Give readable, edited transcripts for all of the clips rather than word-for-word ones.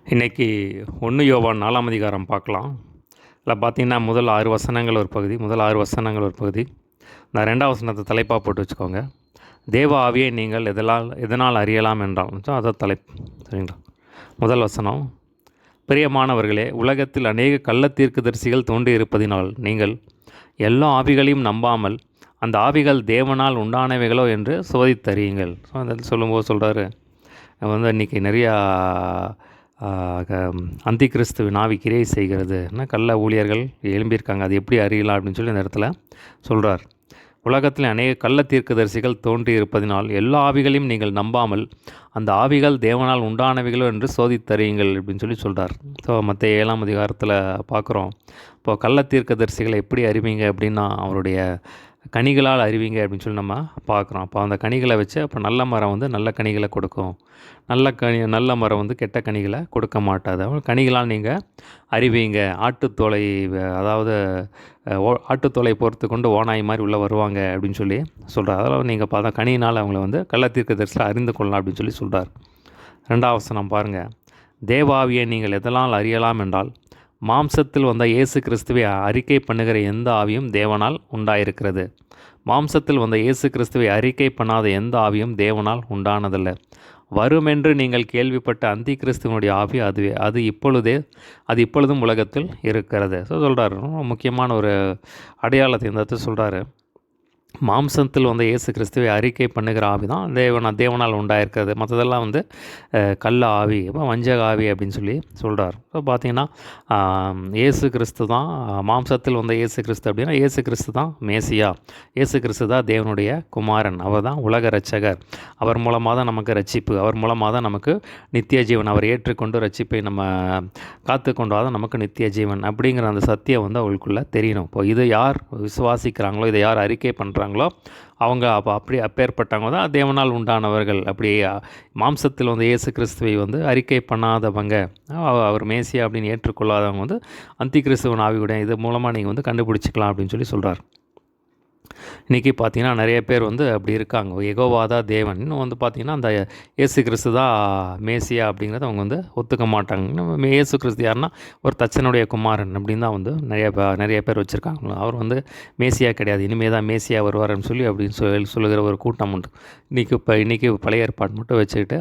இன்றைக்கி 1 யோவான் 4ஆம் அதிகாரம் பார்க்கலாம். இதில் பார்த்தீங்கன்னா முதல் 6 வசனங்கள் ஒரு பகுதி. நான் 2ஆம் வசனத்தை தலைப்பாக போட்டு வச்சுக்கோங்க. தேவ ஆவியை நீங்கள் எதனால் அறியலாம் என்றால் அதான் தலைப்பு. சரிங்களா? முதல் வசனம், பிரியமானவர்களே, உலகத்தில் அநேக கள்ளத்தீர்க்கதரிசிகள் தோன்றி இருப்பதினால் நீங்கள் எல்லா ஆவிகளையும் நம்பாமல் அந்த ஆவிகள் தேவனால் உண்டானவைகளோ என்று சோதித்தறியுங்கள். அந்த சொல்லும்போது சொல்கிறாரு, இன்றைக்கி நிறையா அந்தி கிறிஸ்துவின் ஆவி கிரியை செய்கிறது, கள்ள ஊழியர்கள் எழும்பியிருக்காங்க, அது எப்படி அறியலாம் அப்படின்னு சொல்லி இந்த இடத்துல சொல்கிறார். உலகத்தில் அநேக கள்ள தீர்க்கதரிசிகள் தோன்றி இருப்பதினால் எல்லா ஆவிகளையும் நீங்கள் நம்பாமல் அந்த ஆவிகள் தேவனால் உண்டானவைகளோ என்று சோதித்தறியுங்கள் அப்படின்னு சொல்லி சொல்கிறார். ஸோ மற்ற 7ஆம் அதிகாரத்தில் பார்க்குறோம். இப்போ கள்ள தீர்க்கதரிசிகளை எப்படி அறிவிங்க அப்படின்னா அவருடைய கனிகளால் அறிவிங்க அப்படின்னு சொல்லி நம்ம பார்க்குறோம். அப்போ அந்த கனிகளை வச்சு அப்போ நல்ல மரம் நல்ல கனிகளை கொடுக்கும், நல்ல மரம் கெட்ட கனிகளை கொடுக்க மாட்டாது. கனிகளால் நீங்கள் அறிவிங்க. ஆட்டுத்தோலை, அதாவது ஆட்டுத்தோலை பொறுத்து கொண்டு ஓனாய் மாதிரி உள்ளே வருவாங்க அப்படின்னு சொல்லி சொல்கிறார். அதனால் நீங்கள் பார்த்தா கனியினால் அவங்கள கள்ளத்தீர்க்கதரிசியில் அறிந்து கொள்ளலாம் அப்படின்னு சொல்லி சொல்கிறார். 2ஆம் வசனம் பாருங்கள், தேவாவியை நீங்கள் எதனால் அறியலாம் என்றால் மாம்சத்தில் வந்த இயேசு கிறிஸ்துவை அறிக்கை பண்ணுகிற எந்த ஆவியும் தேவனால் உண்டாயிருக்கிறது. மாம்சத்தில் வந்த இயேசு கிறிஸ்துவை அறிக்கை பண்ணாத எந்த ஆவியும் தேவனால் உண்டானதல்ல. வருமென்று நீங்கள் கேள்விப்பட்ட அந்தி கிறிஸ்துவனுடைய ஆவி அது இப்பொழுதும் உலகத்தில் இருக்கிறது. ஸோ சொல்கிறார், முக்கியமான ஒரு அடையாளத்தை இந்த இடத்துல சொல்கிறாரு. மாம்சத்தில் இயேசு கிறிஸ்துவை அறிக்கை பண்ணுகிற ஆவி தான் தேவனால் உண்டாயிருக்கிறது. மற்றதெல்லாம் கள்ள ஆவி, வஞ்சக ஆவி அப்படின்னு சொல்லி சொல்கிறார். இப்போ பார்த்தீங்கன்னா இயேசு கிறிஸ்து தான் மாம்சத்தில் இயேசு கிறிஸ்து அப்படின்னா இயேசு கிறிஸ்து தான் மேசியா, இயேசு கிறிஸ்து தான் தேவனுடைய குமாரன், அவர் தான் உலக இரட்சகர். அவர் மூலமாக தான் நமக்கு ரட்சிப்பு, அவர் மூலமாக தான் நமக்கு நித்திய ஜீவன். அவர் ஏற்றுக்கொண்டு ரட்சிப்பை நம்ம காத்து கொண்டாதான் நமக்கு நித்திய ஜீவன் அப்படிங்கிற அந்த சத்தியம் அவங்களுக்குள்ளே தெரியணும். இப்போ இதை யார் விசுவாசிக்கிறாங்களோ, இதை யார் அறிக்கை பண்ணுறாங்களோ அவங்க அப்பேற்பட்டவங்க தான் தேவனால் உண்டானவர்கள். அப்படியே மாம்சத்தில் இயேசு கிறிஸ்துவை அறிக்கை பண்ணாதவங்க, அவர் மேசியா அப்படின்னு ஏற்றுக்கொள்ளாதவங்க அந்தி கிறிஸ்துவன் ஆவியுடைய இது மூலமாக நீங்கள் கண்டுபிடிச்சிக்கலாம் அப்படின்னு சொல்லி சொல்கிறார். இன்றைக்கி பார்த்திங்கன்னா நிறைய பேர் அப்படி இருக்காங்க. யெகோவா தேவன், இன்னும் பார்த்திங்கன்னா அந்த இயேசு கிறிஸ்து தான் மேசியா அப்படிங்கிறத அவங்க ஒத்துக்க மாட்டாங்க. இயேசு கிறிஸ்து யாருன்னா ஒரு தச்சனுடைய குமாரன் அப்படின்னு தான் நிறைய பேர் வச்சுருக்காங்க. அவர் மேசியா கிடையாது, இனிமேல் தான் மேசியா வருவார்னு சொல்லி அப்படின்னு சொல்லுகிற ஒரு கூட்டம் உண்டு. இன்றைக்கி பழைய ஏற்பாடு மட்டும் வச்சுக்கிட்டு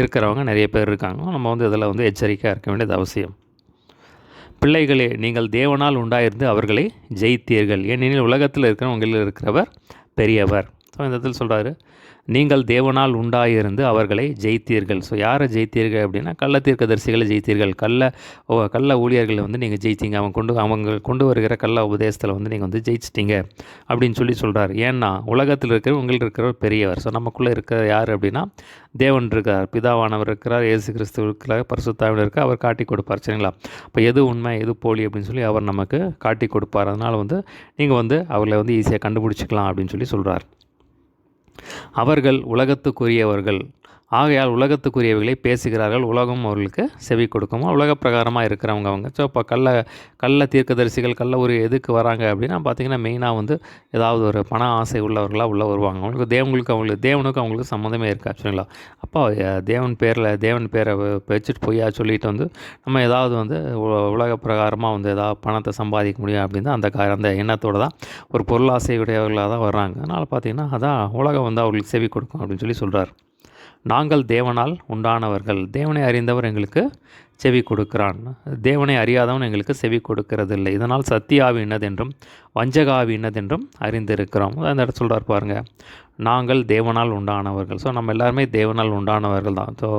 இருக்கிறவங்க நிறைய பேர் இருக்காங்க. நம்ம இதில் எச்சரிக்கையாக இருக்க வேண்டியது அவசியம். பிள்ளைகளே, நீங்கள் தேவனால் உண்டாயிருந்து அவர்களை ஜெயித்தீர்கள், ஏனெனில் உலகத்தில் உங்களில் இருக்கிறவர் பெரியவர். ஸோ இந்த இடத்துல சொல்கிறாரு, நீங்கள் தேவனால் உண்டாயிருந்து அவர்களை ஜெயித்தீர்கள். ஸோ யாரை ஜெயித்தீர்கள் அப்படின்னா கள்ள தீர்க்கதரிசிகளை ஜெயித்தீர்கள், கள்ள ஊழியர்களை நீங்கள் ஜெயித்தீங்க. அவங்க கொண்டு வருகிற கள்ள உபதேசத்தில் நீங்கள் ஜெயிச்சிட்டிங்க அப்படின்னு சொல்லி சொல்கிறார். ஏன்னா உலகத்தில் உங்களுக்கு இருக்கிறவர் பெரியவர். ஸோ நமக்குள்ளே இருக்கிற யார் அப்படின்னா தேவன் இருக்கார், பிதாவானவர் இருக்கிறார், இயேசு கிறிஸ்து இருக்கிறார், பரிசுத்தாவினர் இருக்கார். அவர் காட்டி கொடுப்பார். சரிங்களா? இப்போ எது உண்மை எது போலி அப்படின்னு சொல்லி அவர் நமக்கு காட்டி கொடுப்பார். அதனால் நீங்கள் அவர்களை ஈஸியாக கண்டுபிடிச்சிக்கலாம் அப்படின்னு சொல்லி சொல்கிறார். அவர்கள் உலகத்துக்குரியவர்கள், ஆகையால் உலகத்துக்குரியவைகளை பேசுகிறார்கள், உலகம் அவர்களுக்கு செவி கொடுக்குமா. உலக பிரகாரமாக இருக்கிறவங்க அவங்க. ஸோ இப்போ கள்ள தீர்க்கதரிசிகள் கள்ள ஒரு எதுக்கு வராங்க அப்படின்னா பார்த்திங்கன்னா மெயினாக ஏதாவது ஒரு பண ஆசை உள்ளவர்களாக உள்ளே வருவாங்க. தேவனுக்கு அவங்களுக்கு சம்மந்தமே இருக்கா. சரிங்களா? அப்போ தேவன் பேரை வச்சுட்டு பொய்யா சொல்லிட்டு நம்ம ஏதாவது உலக பிரகாரமாக ஏதாவது பணத்தை சம்பாதிக்க முடியும் அப்படின்னு அந்த எண்ணத்தோடு தான் ஒரு பொருளாசையுடையவர்களாக தான் வர்றாங்க. அதனால் பார்த்திங்கன்னா அதான் உலகம் அவர்களுக்கு செவி கொடுக்கும் அப்படின்னு சொல்லி சொல்கிறார். நாங்கள் தேவனால் உண்டானவர்கள், தேவனை அறிந்தவர் எங்களுக்கு செவி கொடுக்கிறான், தேவனை அறியாதவன் எங்களுக்கு செவி கொடுக்கறதில்லை. இதனால் சத்திய ஆவி என்னதென்றும் வஞ்சக ஆவி என்னதென்றும் அறிந்திருக்கிறோம். அந்த இடத்துல சொல்கிறார் பாருங்கள், நாங்கள் தேவனால் உண்டானவர்கள். ஸோ நம்ம எல்லாருமே தேவனால் உண்டானவர்கள் தான். ஸோ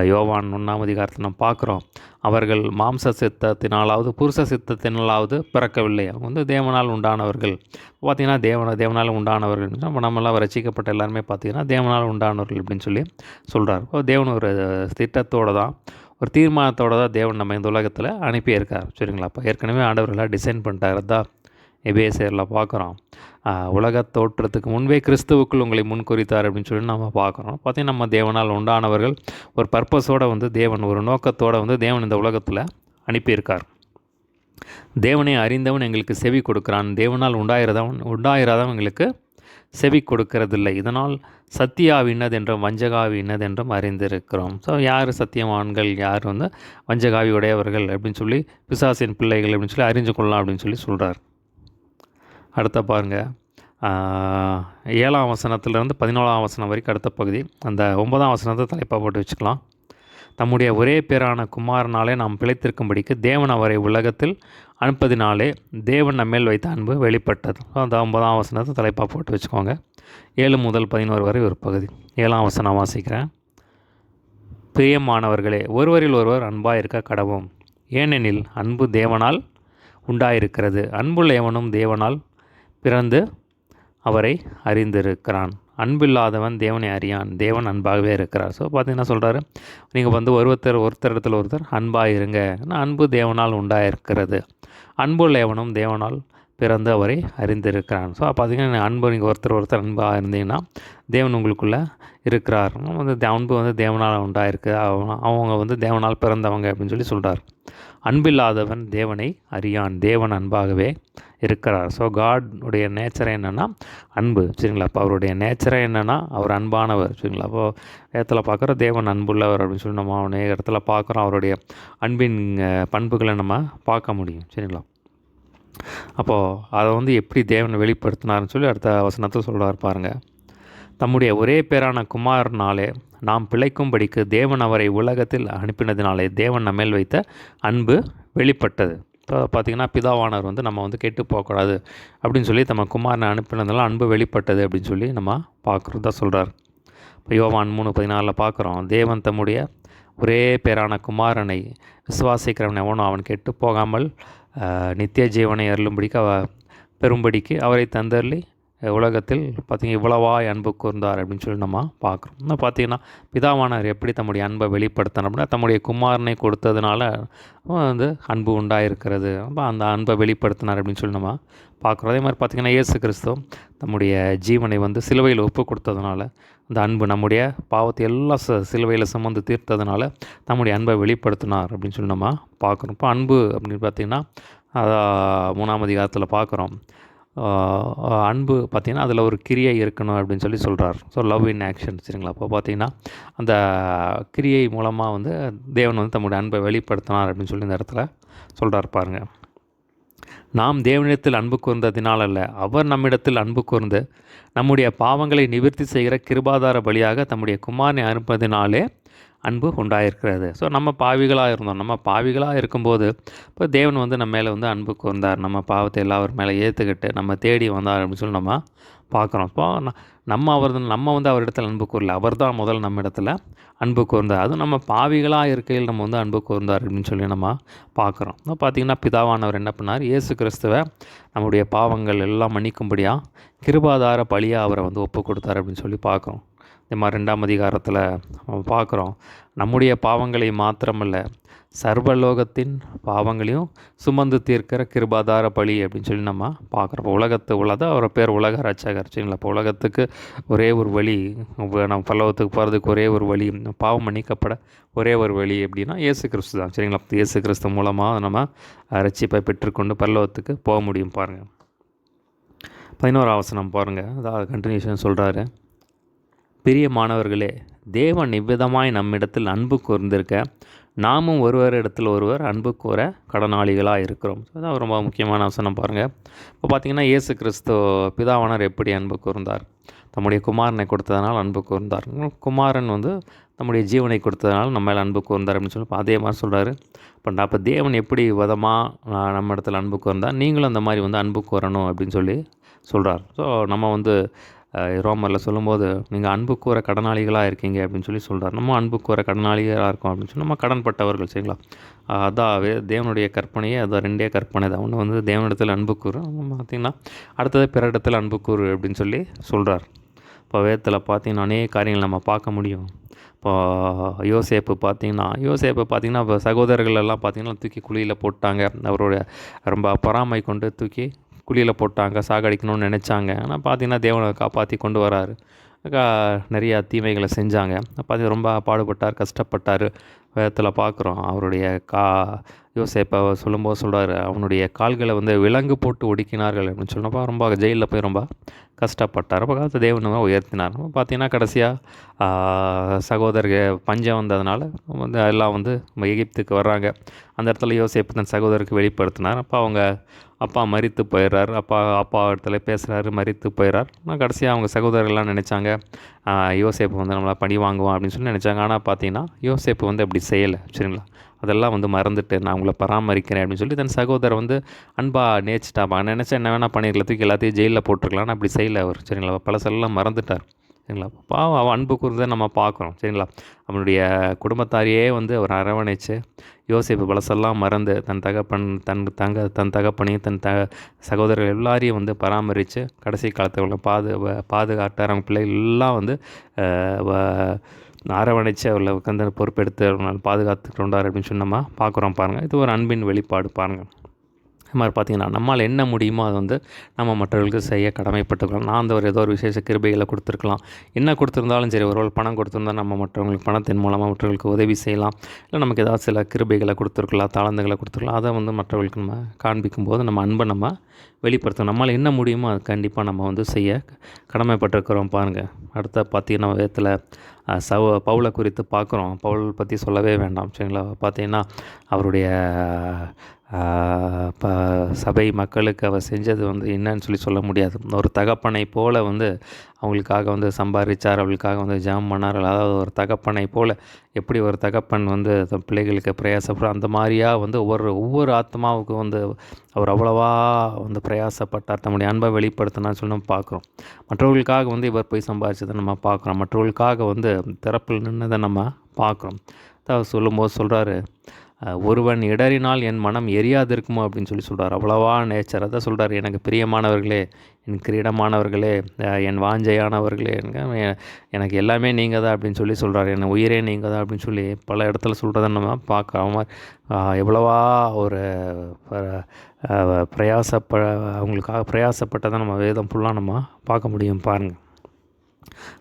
யோவான் 1ஆம் அதிகாரத்தில் நம்ம பார்க்குறோம், அவர்கள் மாம்ச சித்தத்தினாலாவது புருஷ சித்தத்தினாலாவது பிறக்கவில்லை, அவங்க தேவனால் உண்டானவர்கள். பார்த்திங்கன்னா தேவனால் உண்டானவர்கள் நம்மளாம் ரசிக்கப்பட்ட எல்லாருமே பார்த்திங்கன்னா தேவனால் உண்டானவர்கள் அப்படின்னு சொல்லி சொல்கிறார். தேவன் ஒரு திட்டத்தோடு தான், ஒரு தீர்மானத்தோடு தான் தேவன் நம்ம இந்த உலகத்தில் அனுப்பியிருக்கார். சரிங்களா? அப்போ ஏற்கனவே ஆண்டவர்களாக டிசைன் பண்ணிட்டார். தான் எபேசியரில் பார்க்குறோம், உலக தோற்றத்துக்கு முன்பே கிறிஸ்துவுக்குள் உங்களை முன்குறித்தார் அப்படின்னு சொல்லி நம்ம பார்க்குறோம். பார்த்திங்கன்னா நம்ம தேவனால் உண்டானவர்கள், ஒரு பர்பஸோடு தேவன் ஒரு நோக்கத்தோடு தேவன் இந்த உலகத்தில் அனுப்பியிருக்கார். தேவனை அறிந்தவன் எங்களுக்கு செவி கொடுக்குறான், தேவனால் உண்டாயிராதவன் எங்களுக்கு செவி கொடுக்கறதில்லை. இதனால் சத்தியாவி இன்னதென்றும் வஞ்சகாவி இன்னதென்றும் அறிந்திருக்கிறோம். ஸோ யார் சத்தியவான்கள், யார் வந்து வஞ்சகாவி உடையவர்கள் அப்படின்னு சொல்லி, பிசாசின் பிள்ளைகள் அப்படின்னு சொல்லி அறிஞ்சு கொள்ளலாம் அப்படின்னு சொல்லி சொல்கிறார். அடுத்த பாருங்கள், 7ஆம் வசனத்திலிருந்து 14ஆம் வசனம் வரைக்கும் அடுத்த பகுதி. அந்த 9ஆம் வசனத்தை தலைப்பாக போட்டு வச்சுக்கலாம். தம்முடைய ஒரே பேரான குமாரனாலே நாம் பிழைத்திருக்கும்படிக்கு தேவன் அவரை உலகத்தில் அனுப்பதினாலே தேவன் நம்மேல் வைத்த அன்பு வெளிப்பட்டது. அந்த 9ஆம் வசனத்தை தலைப்பாக போட்டு வச்சுக்கோங்க. 7 முதல் 11 வரை ஒரு பகுதி. 7ஆம் வசனம் வாசிக்கிறேன். பிரியமானவர்களே, ஒருவரில் ஒருவர் அன்பாக இருக்க கடவோம். ஏனெனில் அன்பு தேவனால் உண்டாயிருக்கிறது. அன்புள்ள எவனும் தேவனால் பிறந்து அவரை அறிந்திருக்கிறான். அன்பில்லாதவன் தேவனை அறியான், தேவன் அன்பாகவே இருக்கிறார். ஸோ பார்த்தீங்கன்னா சொல்கிறாரு, நீங்கள் வந்து ஒருத்தரிடத்தில் ஒருத்தர் அன்பாக இருங்க. ஆனால் அன்பு தேவனால் உண்டாயிருக்கிறது. அன்புள்ள எவனும் தேவனால் பிறந்து அவரை அறிந்திருக்கிறான். ஸோ பார்த்தீங்கன்னா அன்பு, நீங்கள் ஒருத்தர் அன்பாக இருந்தீங்கன்னா தேவன் உங்களுக்குள்ளே இருக்கிறார். வந்து அன்பு வந்து தேவனால் உண்டாயிருக்கு, அவங்க வந்து தேவனால் பிறந்தவங்க அப்படின்னு சொல்லி சொல்கிறார். அன்பில்லாதவன் தேவனை அறியான், தேவன் அன்பாகவே இருக்கிறார். ஸோ காடுடைய நேச்சரை என்னென்னா அன்பு, சரிங்களா? அப்போ அவருடைய நேச்சரை என்னென்னா அவர் அன்பானவர், சரிங்களா? அப்போது இடத்துல பார்க்குறோம் தேவன் அன்புள்ளவர் அப்படின்னு சொல்லி நம்ம அநேக இடத்துல பார்க்குறோம். அவருடைய அன்பின் பண்புகளை நம்ம பார்க்க முடியும், சரிங்களா? அப்போது அதை வந்து எப்படி தேவனை வெளிப்படுத்தினார்னு சொல்லி அடுத்த வசனத்தில் சொல்கிறார் பாருங்கள். தம்முடைய ஒரே பேரான குமாரனாலே நாம் பிழைக்கும்படிக்கு தேவன் அவரை உலகத்தில் அனுப்பினதினாலே தேவன் நம்மேல் வைத்த அன்பு வெளிப்பட்டது. இப்போ பார்த்திங்கன்னா பிதாவானவர் வந்து நம்ம வந்து கெட்டு போகக்கூடாது அப்படின்னு சொல்லி நம்ம குமாரனை அனுப்பினதெல்லாம் அன்பு வெளிப்பட்டது அப்படின்னு சொல்லி நம்ம பார்க்குறதா சொல்கிறார். இப்போ யோவான் 3:14 பார்க்குறோம், தேவன் தம்முடைய ஒரே பேரான குமாரனை விசுவாசிக்கிறவன் எவனோ அவன் கெட்டு போகாமல் நித்திய ஜீவனை அருளும்படிக்கு பெரும்படிக்கு அவரை தந்தருளி உலகத்தில் பார்த்திங்கன்னா இவ்வளவாய் அன்பு கூர்ந்தார் அப்படின்னு சொல்லி நம்ம பார்க்குறோம். இன்னும் பார்த்திங்கன்னா பிதாவானவர் எப்படி தம்முடைய அன்பை வெளிப்படுத்தணும் அப்படின்னா தம்முடைய குமாரனை கொடுத்ததுனால வந்து அன்பு உண்டாயிருக்கிறது. அப்போ அந்த அன்பை வெளிப்படுத்தினார் அப்படின்னு சொல்லி நம்ம பார்க்குறோம். அதே மாதிரி பார்த்திங்கன்னா இயேசு கிறிஸ்து நம்முடைய ஜீவனை வந்து சிலுவையில் ஒப்பு கொடுத்ததுனால அந்த அன்பு நம்முடைய பாவத்தை எல்லாம் சிலுவையில் சுமந்து தீர்த்ததுனால நம்முடைய அன்பை வெளிப்படுத்தினார் அப்படின்னு சொல்லி நம்ம பார்க்குறோம். இப்போ அன்பு அப்படின்னு பார்த்திங்கன்னா 3ஆம் அதிகாரத்தில் பார்க்குறோம். அன்பு பார்த்திங்கன்னா அதில் ஒரு கிரியை இருக்கணும் அப்படின்னு சொல்லி சொல்கிறார். ஸோ லவ் இன் ஆக்ஷன், சரிங்களா? அப்போ பார்த்திங்கன்னா அந்த கிரியை மூலமாக வந்து தேவன் வந்து தம்முடைய அன்பை வெளிப்படுத்தினார் அப்படின்னு சொல்லி இந்த இடத்துல சொல்கிறார் பாருங்கள். நாம் தேவனிடத்தில் அன்பு கூர்ந்ததினால் அல்ல, அவர் நம்மிடத்தில் அன்பு கூர்ந்து நம்முடைய பாவங்களை நிவர்த்தி செய்கிற கிருபாதார பலியாக தம்முடைய குமாரனை அனுப்பதினாலே அன்பு உண்டாயிருக்கிறது. ஸோ நம்ம பாவிகளாக இருந்தோம். நம்ம பாவிகளாக இருக்கும்போது இப்போ தேவன் வந்து நம்ம மேலே வந்து அன்பு கூர்ந்தார். நம்ம பாவத்தை எல்லாம் அவர் மேலே ஏற்றுக்கிட்டு நம்ம தேடி வந்தார் அப்படின்னு சொல்லி நம்ம பார்க்குறோம். இப்போ நம்ம வந்து அவரிடத்தில் அன்பு கூறல, அவர் தான் முதல் நம்ம இடத்துல அன்பு கூர்ந்தார். அதுவும் நம்ம பாவிகளாக இருக்கையில் நம்ம வந்து அன்பு கூர்ந்தார் அப்படின்னு சொல்லி நம்ம பார்க்குறோம். இப்போ பார்த்திங்கன்னா பிதாவானவர் என்ன பண்ணார், இயேசு கிறிஸ்துவை நம்முடைய பாவங்கள் எல்லாம் மன்னிக்கும்படியாக கிருபாதார பலியாக அவரை வந்து ஒப்பு கொடுத்தார் அப்படின்னு சொல்லி பார்க்குறோம். இந்த மாதிரி 2ஆம் அதிகாரத்தில் நம்ம பார்க்குறோம், நம்முடைய பாவங்களை மாத்திரமல்ல சர்வலோகத்தின் பாவங்களையும் சுமந்து தீர்க்கிற கிருபாதார பலி அப்படின்னு சொல்லி நம்ம பார்க்குறோம். உலகத்து அவர் பேர் உலக ரட்சகர், சரிங்களா? இப்போ உலகத்துக்கு ஒரே ஒரு வழி, நம்ம பரலோகத்துக்கு போகிறதுக்கு ஒரே ஒரு வழி, பாவம் மன்னிக்கப்பட ஒரே ஒரு வழி அப்படின்னா இயேசு கிறிஸ்து தான், சரிங்களா? இயேசு கிறிஸ்து மூலமாக நம்ம ரட்சிப்பை பெற்றுக்கொண்டு பரலோகத்துக்கு போக முடியும். பாருங்கள் 11ஆம் வசனம் பாருங்கள், அதாவது கண்டினியூஷன் சொல்கிறாரு. பிரியமானவர்களே, தேவன் இவ்விதமாய் நம்மிடத்தில் அன்பு கூர்ந்திருக்க நாமும் ஒருவரிடத்தில் ஒருவர் அன்பு கூற கடனாளிகளாக இருக்கிறோம். அதுதான் ரொம்ப முக்கியமான வசனம் பாருங்கள். இப்போ பார்த்திங்கன்னா இயேசு கிறிஸ்து பிதாவானவர் எப்படி அன்பு கூர்ந்தார், தம்முடைய குமாரனை கொடுத்ததனால் அன்பு கூர்ந்தார். குமாரன் வந்து நம்முடைய ஜீவனை கொடுத்ததுனால நம்ம மேலே அன்பு கூர்ந்தார் அப்படின்னு சொல்லி அதே மாதிரி சொல்கிறாரு. அப்போ தேவன் எப்படி விதமாக நம்ம இடத்துல அன்பு கூர்ந்தார், நீங்களும் அந்த மாதிரி வந்து அன்பு கூறணும் அப்படின்னு சொல்லி சொல்கிறார். ஸோ நம்ம வந்து ரோமரில் சொல்லும்போது நீங்கள் அன்பு கூற கடனாளிகளாக இருக்கீங்க அப்படின்னு சொல்லி சொல்கிறார். நம்ம அன்பு கூற கடனாளிகளாக இருக்கோம் அப்படின்னு சொல்லி நம்ம கடன்பட்டவர்கள், சரிங்களா? அதான் தேவனுடைய கற்பனையே, அதான் 2 கற்பனை தான். ஒன்று வந்து தேவனிடத்தில் அன்பு கூறு, பார்த்திங்கன்னா அடுத்தது பிற இடத்துல அன்பு கூறு அப்படின்னு சொல்லி சொல்கிறார். இப்போ வேதத்தில் பார்த்திங்கன்னா அநேக காரியங்கள் நம்ம பார்க்க முடியும். இப்போ யோசேப்பு பார்த்திங்கன்னா இப்போ சகோதரர்கள் எல்லாம் பார்த்திங்கன்னா தூக்கி குழியில் போட்டாங்க. அவருடைய ரொம்ப பொறாமை கொண்டு தூக்கி குழியில் போட்டாங்க, சாகடிக்கணும்னு நினச்சாங்க. ஆனால் பார்த்திங்கன்னா தேவனை காப்பாற்றி கொண்டு வராரு. நிறையா தீமைகளை செஞ்சாங்க. பார்த்திங்கன்னா ரொம்ப பாடுபட்டார், கஷ்டப்பட்டார். வேதத்தில் பார்க்குறோம். அவருடைய யோசேப்பை சொல்லும்போது சொல்கிறாரு, அவனுடைய கால்களை வந்து விலங்கு போட்டு ஒடுக்கினார்கள் அப்படின்னு சொன்னப்போ ரொம்ப ஜெயிலில் போய் ரொம்ப கஷ்டப்பட்டார். அப்போ காலத்து தேவன் உயர்த்தினார். பார்த்தீங்கன்னா கடைசியாக சகோதரர் பஞ்சம் வந்ததுனால வந்து எல்லாம் வந்து எகிப்துக்கு வர்றாங்க. அந்த இடத்துல யோசேப்பு தன் சகோதரருக்கு வெளிப்படுத்தினார். அப்போ அவங்க அப்பா மரித்து போயிடுறார். அப்பா இடத்துல பேசுகிறாரு, மரித்து போயிடுறார். ஆனால் கடைசியாக அவங்க சகோதரர்கள்லாம் நினச்சாங்க யோசேப்பு வந்து நம்மளை பழி வாங்குவான் அப்படின்னு சொல்லி நினச்சாங்க. ஆனால் பார்த்தீங்கன்னா யோசேப்பு வந்து அப்படி செய்யலை. சரிங்களா? அதெல்லாம் வந்து மறந்துட்டு நான் உங்களை பராமரிக்கிறேன் அப்படின்னு சொல்லி தன் சகோதரர் வந்து அன்பாக நேச்சிட்டாப்பா. நினச்சா என்ன வேணால் பண்ணிருக்கலாம், தூக்கி எல்லாத்தையும் ஜெயிலில் போட்டிருக்கலாம். அப்படி செய்யலை அவர். சரிங்களா? பழசெல்லாம் மறந்துட்டார். சரிங்களா? பாவம் அவன் அன்பு கூர்ந்ததை நம்ம பார்க்குறோம். சரிங்களா? அவனுடைய குடும்பத்தாரையே வந்து அவர் அரவணைச்சு யோசேப்பு பழசெல்லாம் மறந்து தன் தகப்பனையும் சகோதரர்கள் எல்லாரையும் வந்து பராமரித்து கடைசி காலத்தில் பாதுகாட்டார். அவங்க பிள்ளைகள் எல்லாம் வந்து அரவணைச்சு அவர்களை உட்காந்து பொறுப்பெடுத்து அவர்கள் பாதுகாத்து கொண்டார் அப்படின்னு சொல்லி நம்ம பார்க்குறோம். பாருங்கள், இது ஒரு அன்பின் வெளிப்பாடு. பாருங்கள், இது மாதிரி பார்த்திங்கன்னா நம்மால் என்ன முடியுமோ அதை வந்து நம்ம மற்றவர்களுக்கு செய்ய கடமைப்பட்டுக்கலாம். நான் அந்த ஏதோ ஒரு விசேஷ கிருபைகளை கொடுத்துருக்கலாம். என்ன கொடுத்துருந்தாலும் சரி, ஒரு பணம் கொடுத்துருந்தால் நம்ம மற்றவங்களுக்கு பணத்தின் மூலமாக மற்றவர்களுக்கு உதவி செய்யலாம். இல்லை நமக்கு ஏதாவது சில கிருபைகளை கொடுத்துருக்கலாம், தாளந்துகளை கொடுத்துருக்கலாம். அதை வந்து மற்றவர்களுக்கு நம்ம காண்பிக்கும் போது நம்ம அன்பை நம்ம வெளிப்படுத்தணும். நம்மளால் என்ன முடியுமோ அது கண்டிப்பாக நம்ம வந்து செய்ய கடமைப்பட்டிருக்கிறோம். பாருங்கள், அடுத்த பார்த்திங்கன்னா வேதத்தில் பவுலை குறித்து பார்க்குறோம். பவுல் பற்றி சொல்லவே வேண்டாம். சரிங்களா? பார்த்திங்கன்னா அவருடைய சபை மக்களுக்கு அவர் செஞ்சது வந்து என்னன்னு சொல்லி சொல்ல முடியாது. ஒரு தகப்பனை போல் வந்து அவங்களுக்காக வந்து சம்பாதிச்சார், அவங்களுக்காக வந்து ஜெபம் பண்ணார். அதாவது ஒரு தகப்பனை போல் எப்படி ஒரு தகப்பன் வந்து தன் பிள்ளைகளுக்கு பிரயாசப்படுற அந்த மாதிரியாக வந்து ஒவ்வொரு ஆத்மாவுக்கும் வந்து அவர் அவ்வளவா வந்து பிரயாசப்பட்டார், தம்முடைய அன்பை வெளிப்படுத்தினான்னு சொல்லி நம்ம பார்க்குறோம். மற்றவர்களுக்காக வந்து இவர் போய் சம்பாதிச்சதை நம்ம பார்க்குறோம். மற்றவர்களுக்காக வந்து திறப்பில் நின்றதை நம்ம பார்க்குறோம். அவர் சொல்லும்போது சொல்கிறாரு, ஒருவன் இடறினால் என் மனம் எரியாதிருக்குமோ அப்படின்னு சொல்லி சொல்கிறார். அவ்வளவா நேச்சர். அதை சொல்கிறார், எனக்கு பிரியமானவர்களே, என் கிரீடமானவர்களே, என் வாஞ்சையானவர்களே, எனக்கு எல்லாமே நீங்கள் தான் அப்படின்னு சொல்லி சொல்கிறார். என் உயிரே நீங்கள் தான் அப்படின்னு சொல்லி பல இடத்துல சொல்கிறத நம்ம பார்க்குறோம். எவ்வளவா ஒரு அவங்களுக்காக பிரயாசப்பட்டதை நம்ம வேதம் ஃபுல்லாக நம்ம பார்க்க முடியும். பாருங்கள்,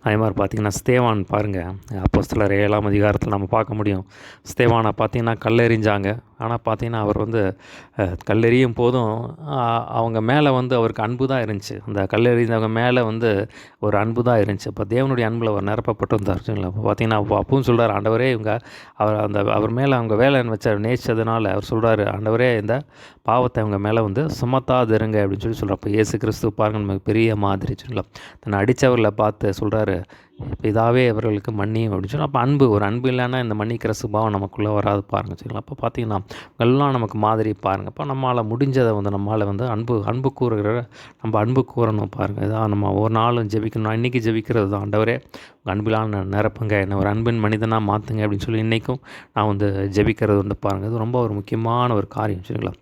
அதே மாதிரி பார்த்திங்கன்னா ஸ்தேவான் பாருங்கள், அப்போஸ்தலர் 7ஆம் அதிகாரத்தில் நம்ம பார்க்க முடியும். ஸ்தேவானை பார்த்திங்கன்னா கல்லெறிஞ்சாங்க. ஆனால் பார்த்திங்கன்னா அவர் வந்து கல்லெறியும் போதும் அவங்க மேலே வந்து அவருக்கு அன்பு தான் இருந்துச்சு. அந்த கல்லெறிந்தவங்க மேலே வந்து ஒரு அன்பு தான் இருந்துச்சு. இப்போ தேவனுடைய அன்பில் அவர் நிரப்பப்பட்டிருந்தார். சரிங்களா? இப்போ பார்த்திங்கன்னா அப்பவும் சொல்கிறார், ஆண்டவரே அவர் மேலே அவங்க வேலை வச்ச நேச்சதுனால அவர் சொல்கிறாரு, ஆண்டவரே இந்த பாவத்தை அவங்க மேலே வந்து சுமத்தாதிருங்க அப்படின்னு சொல்லி சொல்கிறார். இப்போ இயேசு கிறிஸ்து பாருங்கள், நமக்கு பெரிய மாதிரி. சரிங்களா? தன்னை அடித்தவர்களை பார்த்து சொல்கிறாரு, இதாகவே அவர்களுக்கு மன்னியும் அப்படின்னு சொல்லி. அப்போ ஒரு அன்பு இல்லைன்னா இந்த மன்னிக்கிற சுபாவம் நமக்குள்ளே வராது. பாருங்கள். சரிங்களா? அப்போ பார்த்திங்கன்னா எல்லாம் நமக்கு மாதிரி. பாருங்கள், இப்போ நம்மளால் முடிஞ்சதை வந்து நம்மளால் வந்து அன்பு கூறணும். பாருங்கள், இதான் நம்ம ஒரு நாளும் ஜெபிக்கணும். நான் இன்றைக்கி ஜெபிக்கிறது தான், ஆண்டவரே உங்கள் அன்பிலான நிரப்புங்க, என்னை ஒரு அன்பின் மனிதனாக மாற்றுங்க அப்படின்னு சொல்லி இன்றைக்கும் நான் வந்து ஜெபிக்கிறது வந்து. பாருங்கள், இது ரொம்ப ஒரு முக்கியமான ஒரு காரியம். சரிங்களா?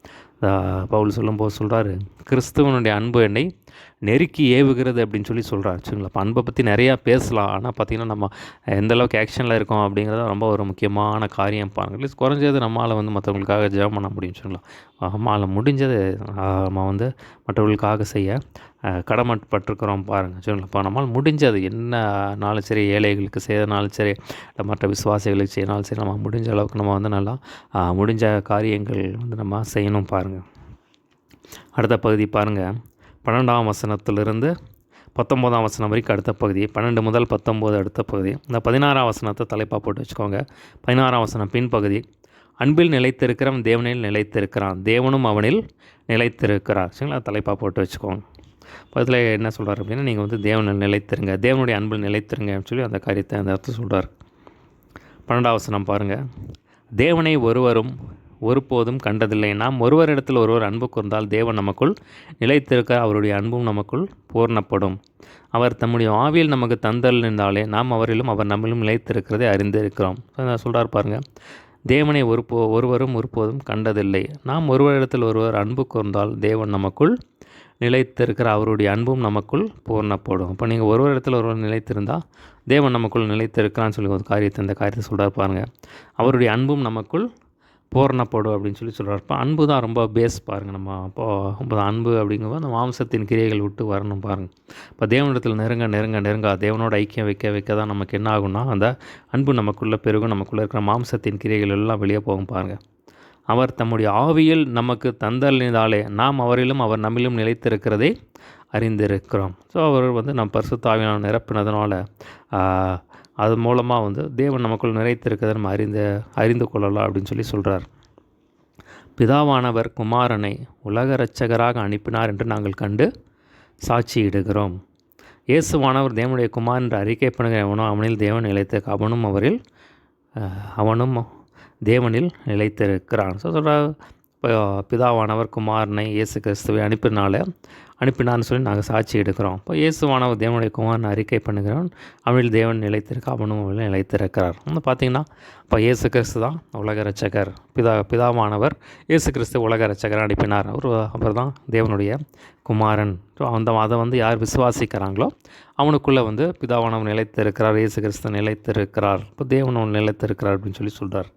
பவுல் சொல்லும்போது சொல்கிறாரு, கிறிஸ்துவனுடைய அன்பு என்னை நெருக்கி ஏவுகிறது அப்படின்னு சொல்லி சொல்கிறார். சரிங்களா? இப்போ அன்பை பற்றி நிறையா பேசலாம். ஆனால் பார்த்திங்கன்னா நம்ம எந்தளவுக்கு ஆக்ஷனில் இருக்கோம் அப்படிங்கிறது ரொம்ப ஒரு முக்கியமான காரியம். பாருங்கள், அட்லீஸ்ட் குறைஞ்சது நம்மளால் வந்து மற்றவங்களுக்காக ஜெபம் பண்ண முடியும். சரிங்களா? நம்மளால் முடிஞ்சது நம்ம வந்து மற்றவர்களுக்காக செய்ய கடமைப்பட்டிருக்கிறோம். பாருங்கள். சரிங்களா? இப்போ நம்மளால் முடிஞ்சது என்னனாலும் சரி, ஏழைகளுக்கு செய்யறதுனாலும் சரி, மற்ற விசுவாசிகளுக்கு செய்யனாலும் சரி, நம்ம முடிஞ்ச அளவுக்கு நம்ம வந்து நல்லா முடிஞ்ச காரியங்கள் வந்து நம்ம செய்யணும். பாருங்கள், அடுத்த பகுதி பாருங்கள், 12ஆம் வசனத்திலிருந்து 19ஆம் வசனம் வரைக்கும் அடுத்த பகுதி, 12 முதல் 19 அடுத்த பகுதி. இந்த 16ஆம் வசனத்தை தலைப்பாக போட்டு வச்சுக்கோங்க. 16ஆம் வசனம் பின்பகுதி, அன்பில் நிலைத்திருக்கிறவன் தேவனில் நிலைத்திருக்கிறான், தேவனும் அவனில் நிலைத்திருக்கிறார். சரிங்களா? தலைப்பாக போட்டு வச்சுக்கோங்க. பக்கத்தில் என்ன சொல்கிறார் அப்படின்னா, நீங்கள் வந்து தேவனில் நிலைத்திருங்க, தேவனுடைய அன்பில் நிலைத்திருங்க அப்படின்னு சொல்லி அந்த காரியத்தை அந்த இடத்துல சொல்கிறார். 12ஆம் வசனம் பாருங்கள், தேவனை ஒருபோதும் கண்டதில்லை. நாம் ஒருவரிடத்தில் ஒருவர் அன்பு கூர்ந்தால் தேவன் நமக்குள் நிலைத்திருக்க அவருடைய அன்பும் நமக்குள் பூர்ணப்படும். அவர் தம்முடைய ஆவியில் நமக்கு தந்தல் இருந்தாலே நாம் அவரிலும் அவர் நம்மிலும் நிலைத்திருக்கிறதை அறிந்திருக்கிறோம். சொல்கிறார் பாருங்கள், தேவனை ஒருவரும் ஒருபோதும் கண்டதில்லை. நாம் ஒருவரிடத்தில் ஒருவர் அன்பு கூர்ந்தால் தேவன் நமக்குள் நிலைத்திருக்கிற அவருடைய அன்பும் நமக்குள் பூர்ணப்படும். இப்போ நீங்கள் ஒருவரிடத்தில் ஒருவர் நிலைத்திருந்தால் தேவன் நமக்குள் நிலைத்திருக்கிறான்னு சொல்லி ஒரு காரியத்தை இந்த காரியத்தை சொல்கிறார் பாருங்கள். அவருடைய அன்பும் நமக்குள் பூரணப்படும் அப்படின்னு சொல்கிறார். இப்போ அன்பு தான் ரொம்ப பேஸ் பாருங்கள். நம்ம அப்போ அன்பு அப்படிங்கும்போது அந்த மாம்சத்தின் கிரியைகள் விட்டு வரணும் பாருங்கள். இப்போ தேவனிடத்தில் நெருங்க நெருங்க நெருங்க தேவனோட ஐக்கியம் வைக்க வைக்க தான் நமக்கு என்ன ஆகும்னா அந்த அன்பு நமக்குள்ளே பெருகும். நமக்குள்ளே இருக்கிற மாம்சத்தின் கிரியைகள் எல்லாம் வெளியே போகும் பாருங்கள். அவர் தம்முடைய ஆவியில் நமக்கு தந்தளினாலே நாம் அவரிலும் அவர் நம்மிலும் நிலைத்திருக்கிறதை அறிந்திருக்கிறோம். ஸோ அவர் நம் பரிசுத்த ஆவியானவரால் நிரப்பினதுனால அது மூலமாக தேவன் நமக்குள் நிறைத்திருக்கிறதை நம்ம அறிந்து கொள்ளலாம் அப்படின்னு சொல்கிறார். பிதாவானவர் குமாரனை உலக இரட்சகராக அனுப்பினார் என்று நாங்கள் கண்டு சாட்சியிடுகிறோம். இயேசுவானவர் தேவனுடைய குமார் என்று அறிக்கை பண்ணுகிற அவனில் தேவன் நிலைத்திருக்க அவனும் தேவனில் நிலைத்திருக்கிறான். ஸோ பிதாவானவர் குமாரனை இயேசு கிறிஸ்துவை அனுப்பினான்னு சொல்லி நாங்கள் சாட்சி எடுக்கிறோம். இப்போ இயேசுவானவர் தேவனுடைய குமாரனை அறிக்கை பண்ணுகிறவன் அவனில் தேவன் நிலைத்திருக்க அவனும் அவனில் நிலைத்திருக்கிறார். பார்த்திங்கன்னா இப்போ இயேசு கிறிஸ்து தான் உலக இரட்சகர். பிதாவானவர் இயேசு கிறிஸ்து உலக இரட்சகர் அனுப்பினார். அவர் தான் தேவனுடைய குமாரன். ஸோ அதை யார் விசுவாசிக்கிறாங்களோ அவனுக்குள்ளே பிதாவானவர் நிலைத்திருக்கிறார், இயேசு கிறிஸ்து நிலைத்திருக்கிறார், இப்போ தேவன் நிலைத்திருக்கிறார் அப்படின்னு சொல்கிறார்.